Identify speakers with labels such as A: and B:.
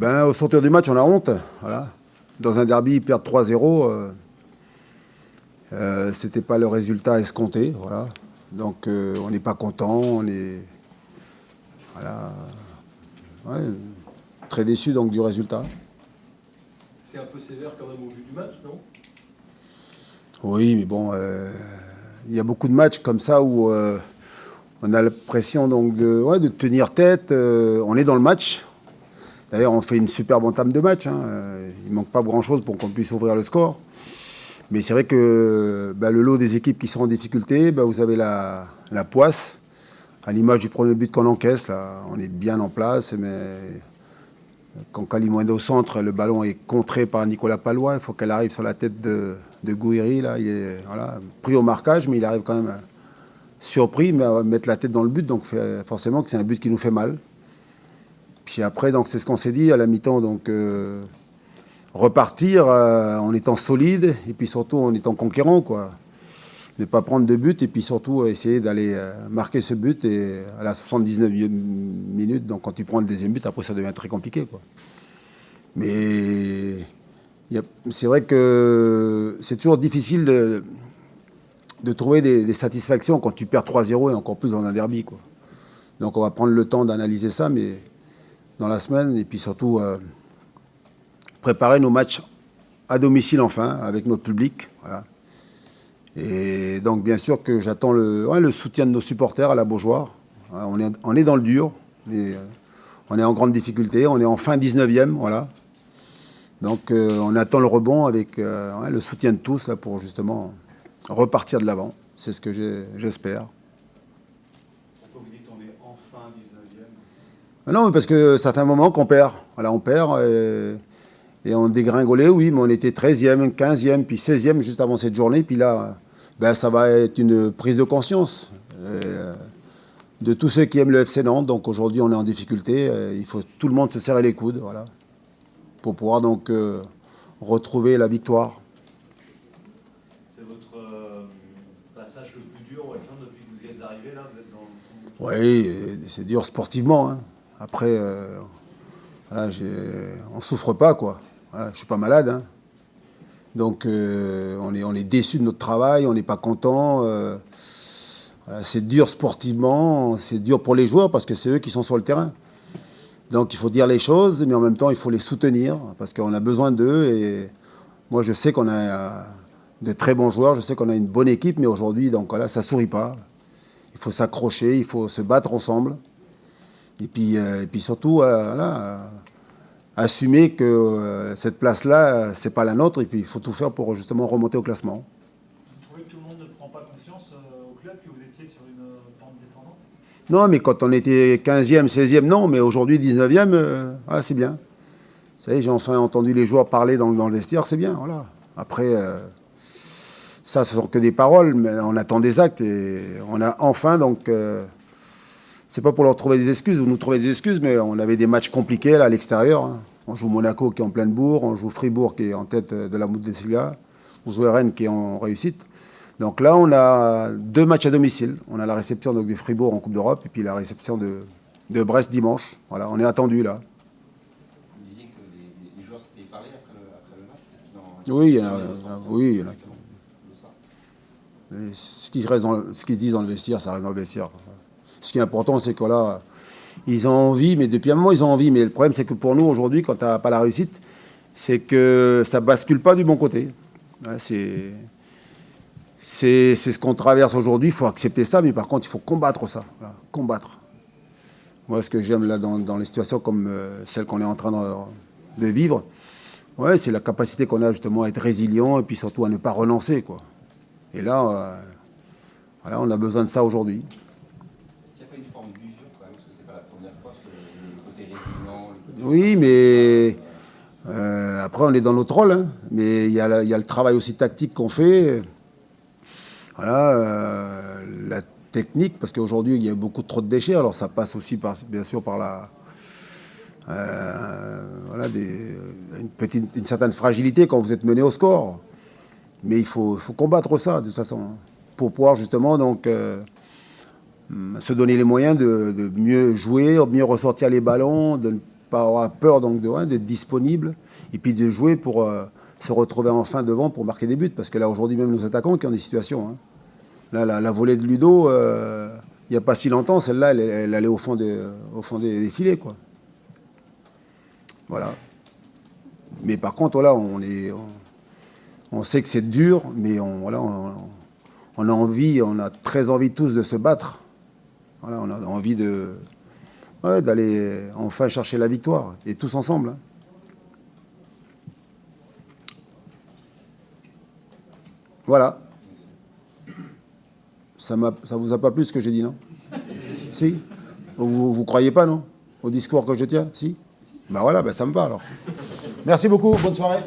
A: Ben, au sortir du match, on a honte. Voilà. Dans un derby, perdre 3-0, c'était pas le résultat escompté. Voilà. Donc, on n'est pas content, on est voilà, ouais, très déçu donc, du résultat.
B: C'est un peu sévère quand même au vu du match, non?
A: Oui, mais bon, il y a beaucoup de matchs comme ça où on a l'impression donc de tenir tête. On est dans le match. D'ailleurs, on fait une superbe entame de match. Hein. Il ne manque pas grand-chose pour qu'on puisse ouvrir le score. Mais c'est vrai que le lot des équipes qui sont en difficulté, vous avez la poisse. À l'image du premier but qu'on encaisse, là, on est bien en place. Mais quand Kalimwendo est au centre, le ballon est contré par Nicolas Palois. Il faut qu'elle arrive sur la tête de Gouiri. Là, il est pris au marquage, mais il arrive quand même surpris, mais à mettre la tête dans le but. Donc forcément que c'est un but qui nous fait mal. Puis après, donc c'est ce qu'on s'est dit à la mi-temps, donc repartir en étant solide et puis surtout en étant conquérant, quoi. Ne pas prendre de but et puis surtout essayer d'aller marquer ce but et à la 79e minute, donc quand tu prends le deuxième but, après ça devient très compliqué, quoi. Mais c'est vrai que c'est toujours difficile de trouver des satisfactions quand tu perds 3-0 et encore plus dans un derby, quoi. Donc on va prendre le temps d'analyser ça, mais dans la semaine, et puis surtout préparer nos matchs à domicile enfin, avec notre public. Voilà. Et donc bien sûr que j'attends le soutien de nos supporters à la Beaujoire. On est dans le dur, mais, on est en grande difficulté, on est en fin 19e, voilà. Donc on attend le rebond avec le soutien de tous là, pour justement repartir de l'avant. C'est ce que j'espère. Non, parce que ça fait un moment qu'on perd. Voilà, on perd et on dégringolait, oui, mais on était 13e, 15e, puis 16e juste avant cette journée. Puis là, ça va être une prise de conscience de tous ceux qui aiment le FC Nantes. Donc aujourd'hui, on est en difficulté. Il faut tout le monde se serrer les coudes, voilà, pour pouvoir donc retrouver la victoire.
C: C'est votre passage le plus dur, Alexandre, depuis que vous y êtes arrivé, là, vous êtes dans...
A: Oui, c'est dur sportivement, hein. Après, voilà, on souffre pas, quoi. Voilà, je suis pas malade, hein. Donc, on est déçu de notre travail, on n'est pas content. Voilà, c'est dur sportivement, c'est dur pour les joueurs parce que c'est eux qui sont sur le terrain. Donc, il faut dire les choses, mais en même temps, il faut les soutenir parce qu'on a besoin d'eux. Et moi, je sais qu'on a de très bons joueurs, je sais qu'on a une bonne équipe, mais aujourd'hui, donc voilà, ça sourit pas. Il faut s'accrocher, il faut se battre ensemble. Et puis surtout, assumer que cette place-là, c'est pas la nôtre. Et puis, il faut tout faire pour justement remonter au classement.
D: Vous trouvez que tout le monde ne prend pas conscience au club que vous étiez sur une pente descendante?
A: Non, mais quand on était 15e, 16e, non. Mais aujourd'hui, 19e, c'est bien. Vous savez, j'ai enfin entendu les joueurs parler dans le vestiaire, c'est bien. Voilà. Après, ça, ce sont que des paroles, mais on attend des actes. Et on a enfin, donc... c'est pas pour leur trouver des excuses, vous nous trouvez des excuses, mais on avait des matchs compliqués là, à l'extérieur. Hein. On joue Monaco qui est en pleine bourre, on joue Fribourg qui est en tête de la Bundesliga, on joue Rennes qui est en réussite. Donc là, on a 2 matchs à domicile. On a la réception donc, de Fribourg en Coupe d'Europe et puis la réception de Brest dimanche. Voilà, on est attendu là.
E: Vous disiez que les joueurs s'étaient parlé après le match.
A: Oui, il y en a. Oui, il y en a. Ce qui se dit dans le vestiaire, ça reste dans le vestiaire. Ce qui est important, c'est que là, ils ont envie, mais depuis un moment, ils ont envie. Mais le problème, c'est que pour nous, aujourd'hui, quand tu n'as pas la réussite, c'est que ça ne bascule pas du bon côté. Ouais, c'est ce qu'on traverse aujourd'hui. Il faut accepter ça, mais par contre, il faut combattre ça. Voilà, combattre. Moi, ce que j'aime là dans les situations comme celle qu'on est en train de vivre, ouais, c'est la capacité qu'on a justement à être résilient et puis surtout à ne pas renoncer, quoi. Et là, voilà, on a besoin de ça aujourd'hui. Oui, mais après, on est dans notre rôle. Hein. Mais il y a le travail aussi tactique qu'on fait. Voilà, la technique, parce qu'aujourd'hui, il y a beaucoup trop de déchets. Alors, ça passe aussi, bien sûr, par une certaine fragilité quand vous êtes mené au score. Mais il faut combattre ça, de toute façon, hein, pour pouvoir justement donc, se donner les moyens de mieux jouer, mieux ressortir les ballons, de ne pas avoir peur donc d'être disponible et puis de jouer pour se retrouver enfin devant pour marquer des buts. Parce que là, aujourd'hui, même nos attaquants qui ont des situations. Hein. Là, la volée de Ludo, il n'y a pas si longtemps, celle-là, elle allait au fond des filets, quoi. Voilà. Mais par contre, voilà, on sait que c'est dur, mais on a envie, on a très envie tous de se battre. Voilà, on a envie d'aller enfin chercher la victoire, et tous ensemble. Hein. Voilà. Ça vous a pas plu ce que j'ai dit, non? Si? Vous croyez pas, non? Au discours que je tiens? Si? Ben voilà, ben ça me va alors. Merci beaucoup, bonne soirée.